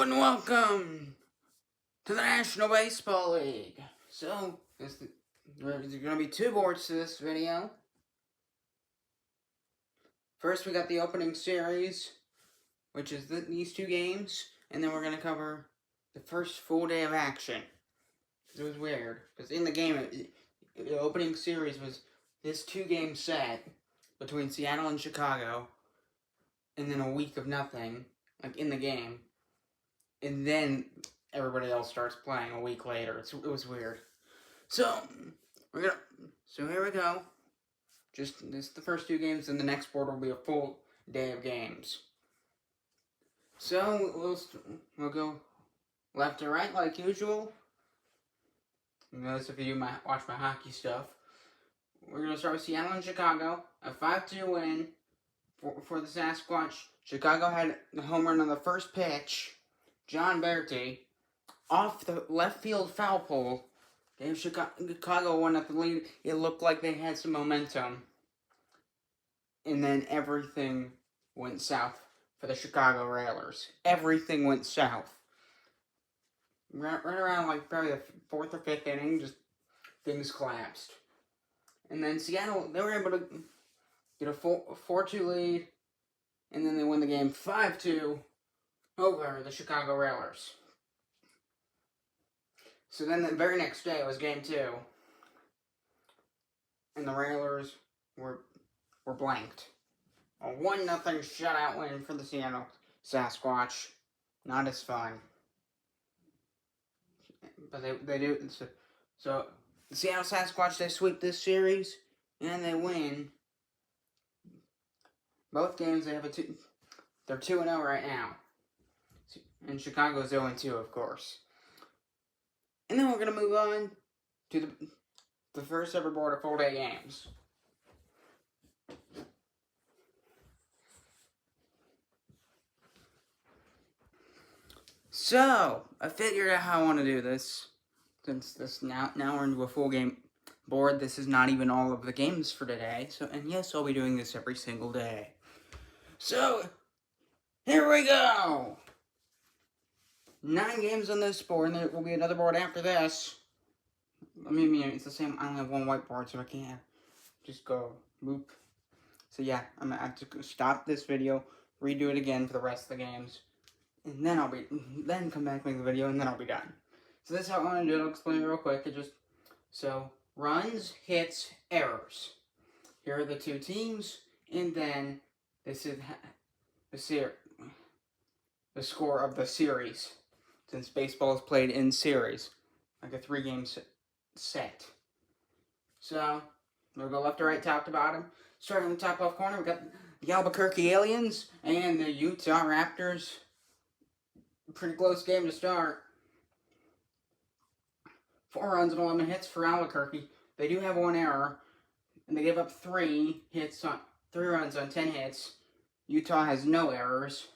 Hello and welcome to the National Baseball League. So, there's going to be two boards to this video. First, we got the opening series, which is these two games, and then we're going to cover the first full day of action. It was weird, because in the game, the opening series was this two-game set between Seattle and Chicago, and then a week of nothing, like in the game. And then everybody else starts playing a week later. It was weird. So here we go. This is the first two games, and the next board will be a full day of games. So we'll go left to right like usual. Those of you might watch my hockey stuff. We're gonna start with Seattle and Chicago. A 5-2 win for the Sasquatch. Chicago had the home run on the first pitch. John Berti, off the left field foul pole, gave Chicago 1-0 lead. It looked like they had some momentum. And then everything went south for the Chicago Railers. Everything went south. Right around like probably the fourth or fifth inning, just things collapsed. And then Seattle, they were able to get a 4-2 lead, and then they win the game 5-2. Over the Chicago Railers. So then the very next day was game 2. And the Railers were blanked. A 1-0 shutout win for the Seattle Sasquatch. Not as fun. But they do. So the Seattle Sasquatch, they sweep this series. And they win. Both games, they're 2-0 right now. And Chicago's 0-2, of course. And then we're going to move on to the first ever board of full-day games. So, I figured out how I want to do this. Since now we're into a full game board, this is not even all of the games for today. And yes, I'll be doing this every single day. So, here we go! 9 games on this board, and there will be another board after this. I mean, it's the same. I only have one whiteboard, so I can't just go boop. So yeah, I'm gonna have to stop this video, redo it again for the rest of the games, and then come back, make the video, and then I'll be done. So that's how I'm gonna do it. I'll explain it real quick. So runs, hits, errors. Here are the two teams, and then this is the score of the series. Since baseball is played in series, like a 3-game set. So, we'll go left to right, top to bottom. Starting in the top left corner, we got the Albuquerque Aliens and the Utah Raptors. Pretty close game to start. 4 runs and 11 hits for Albuquerque. They do have 1 error, and they give up 3 runs on 10 hits. Utah has no errors.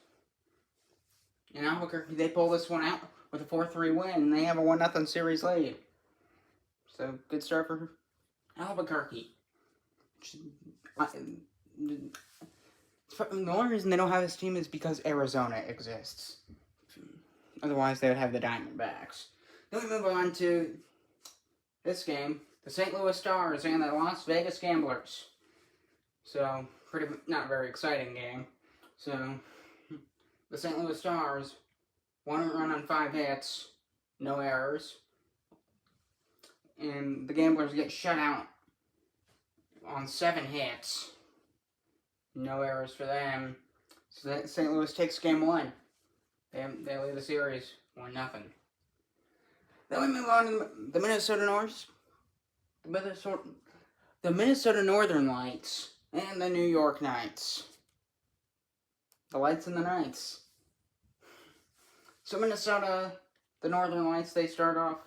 In Albuquerque, they pull this one out with a 4-3 win, and they have a 1-0 series lead. So, good start for Albuquerque. The only reason they don't have this team is because Arizona exists. Otherwise, they would have the Diamondbacks. Then we move on to this game, the St. Louis Stars and the Las Vegas Gamblers. So, not very exciting game. So, the St. Louis Stars, 1 run on 5 hits, no errors. And the Gamblers get shut out on 7 hits. No errors for them. So St. Louis takes game 1. They lead the series 1-0. Then we move on to the Minnesota North. The Minnesota Northern Lights and the New York Knights. The Lights and the Knights. So Minnesota, the Northern Lights, they start off.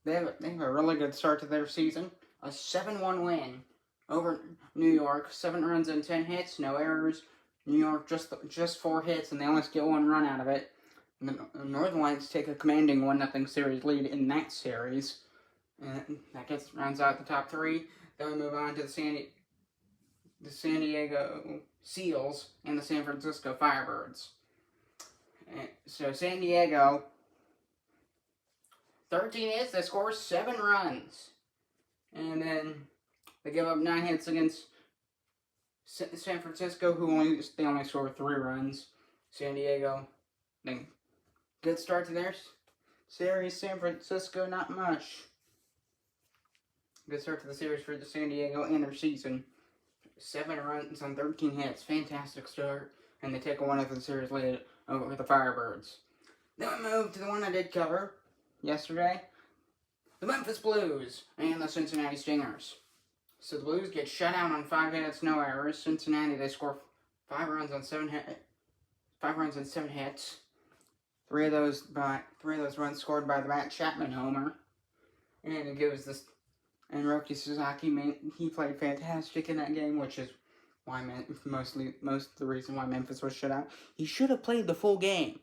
They have a really good start to their season. A 7-1 win over New York. 7 runs and 10 hits, no errors. New York just 4 hits, and they almost get 1 run out of it. And the Northern Lights take a commanding 1-0 series lead in that series. And that rounds out the top 3. Then we move on to the San Diego Seals and the San Francisco Firebirds. So San Diego, 13 hits, they score 7 runs. And then they give up 9 hits against San Francisco, they only scored 3 runs. San Diego, then good start to their series. San Francisco, not much. Good start to the series for the San Diego and their season. 7 runs on 13 hits. Fantastic start. And they take a 1-0 series lead over the Firebirds. Then we move to the one I did cover yesterday. The Memphis Blues and the Cincinnati Stingers. So the Blues get shut out on 5 hits, no errors. Cincinnati, they score 5 runs on 7 hits. Three of those runs scored by the Matt Chapman homer. And it gives this. And Roki Sasaki, he played fantastic in that game, which is why most of the reason why Memphis was shut out. He should have played the full game.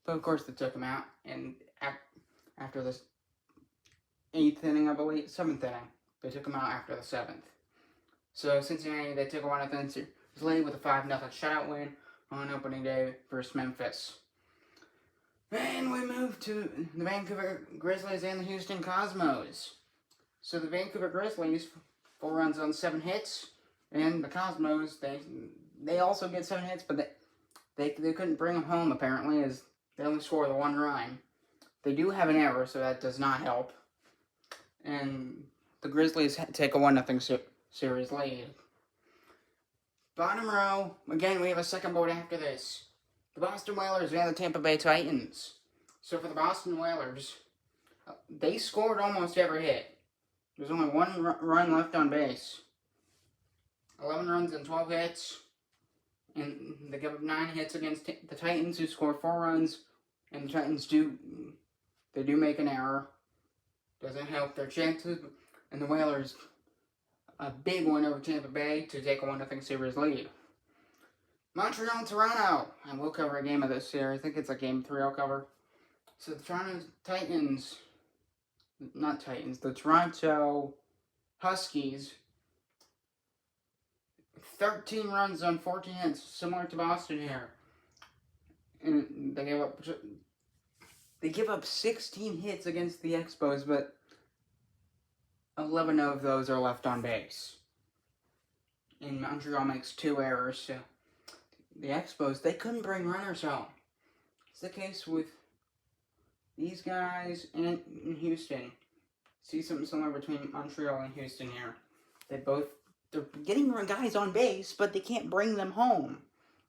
But of course they took him out, and after the 8th inning, I believe, 7th inning, they took him out after the 7th. So Cincinnati, they took a 1-0 series lead with a 5-0 shutout win on opening day versus Memphis. And we move to the Vancouver Grizzlies and the Houston Cosmos. So the Vancouver Grizzlies, 4 runs on 7 hits, and the Cosmos, they also get 7 hits, but they couldn't bring them home, apparently, as they only score the 1 run. They do have an error, so that does not help. And the Grizzlies take a 1-0 series lead. Bottom row, again, we have a second board after this. The Boston Whalers and the Tampa Bay Titans. So for the Boston Whalers, they scored almost every hit. There's only 1 run left on base. 11 runs and 12 hits. And they give up 9 hits against the Titans, who score 4 runs. And the Titans do make an error. Doesn't help their chances. And the Whalers, a big win over Tampa Bay to take a 1-0 series lead. Montreal and Toronto. And we'll cover a game of this series. I think it's a game 3 I'll cover. So the Toronto Huskies. 13 runs on 14 hits, similar to Boston here. And they give up 16 hits against the Expos, but 11 of those are left on base. And Montreal makes 2 errors, so the Expos, they couldn't bring runners home. It's the case with these guys and Houston. See something similar between Montreal and Houston here. They're getting guys on base, but they can't bring them home.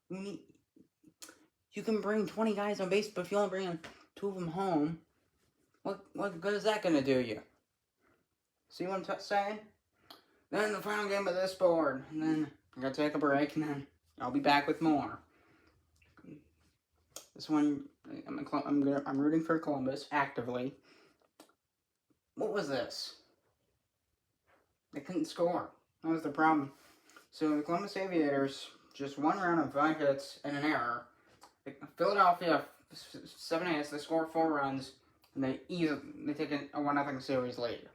You can bring 20 guys on base, but if you only bring 2 of them home, what good is that going to do you? See what I'm saying? Then the final game of this board, and then I'm going to take a break, and then I'll be back with more. This one, I'm rooting for Columbus actively. What was this? They couldn't score. That was the problem. So the Columbus Aviators, just 1 round of 5 hits and an error. Philadelphia, 7 hits, they score 4 runs, and they take a 1-0 series lead.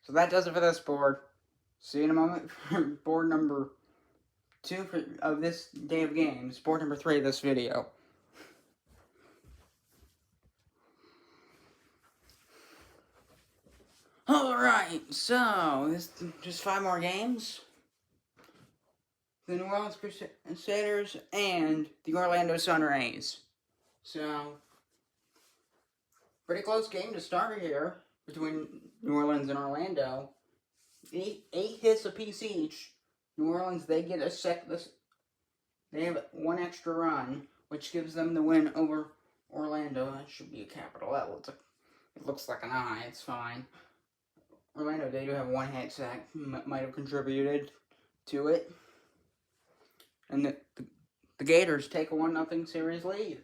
So that does it for this board. See you in a moment for board number 2 of this day of games. Board number 3 of this video. Alright, so this just 5 more games. The New Orleans Crusaders and the Orlando Sunrays. So, pretty close game to start here between New Orleans and Orlando. 8 hits apiece each. New Orleans, they get they have 1 extra run, which gives them the win over Orlando. That should be a capital L. It looks like an I. It's fine. Orlando, they do have 1 hit, so that might have contributed to it. And the Gators take a 1-0 series lead.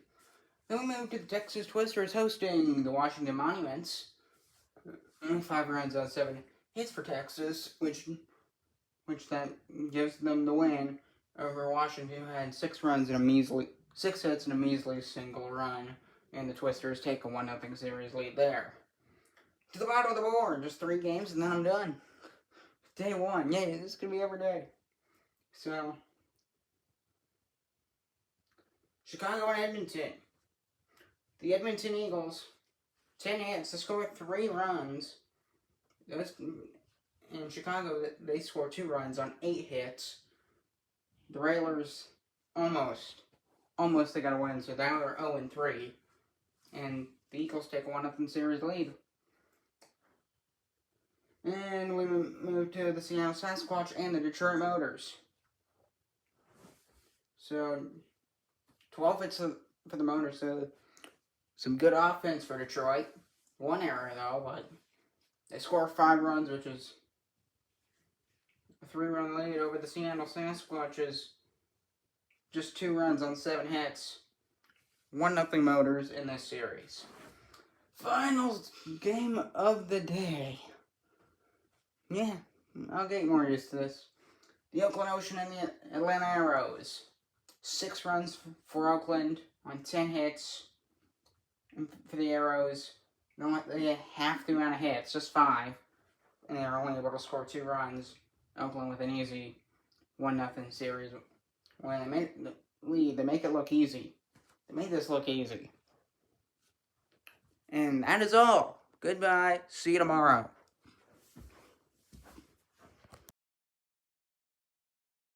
Then we move to the Texas Twisters hosting the Washington Monuments. 5 runs on 7 hits for Texas, which that gives them the win over Washington, who had 6 hits and a measly single run. And the Twisters take a 1-0 series lead there. To the bottom of the board, just 3 games and then I'm done. Day 1, yeah, this is going to be every day. So, Chicago and Edmonton. The Edmonton Eagles, 10 hits to score 3 runs. In Chicago, they scored 2 runs on 8 hits. The Railers almost they got a win, so now they're 0-3. And the Eagles take a 1-0 series lead. And we move to the Seattle Sasquatch and the Detroit Motors. So, 12 hits for the Motors. So, some good offense for Detroit. 1 error, though, but they scored 5 runs, which is a 3-run lead over the Seattle Sasquatches. Just 2 runs on 7 hits. 1-0 Motors in this series. Final game of the day. Yeah, I'll get more used to this. The Oakland Ocean and the Atlanta Arrows. 6 runs for Oakland on 10 hits. And for the Arrows, they had half the amount of hits, just 5. And they were only able to score 2 runs. Oakland with an easy 1-0 series. When they make the lead, they make it look easy. They made this look easy. And that is all. Goodbye. See you tomorrow.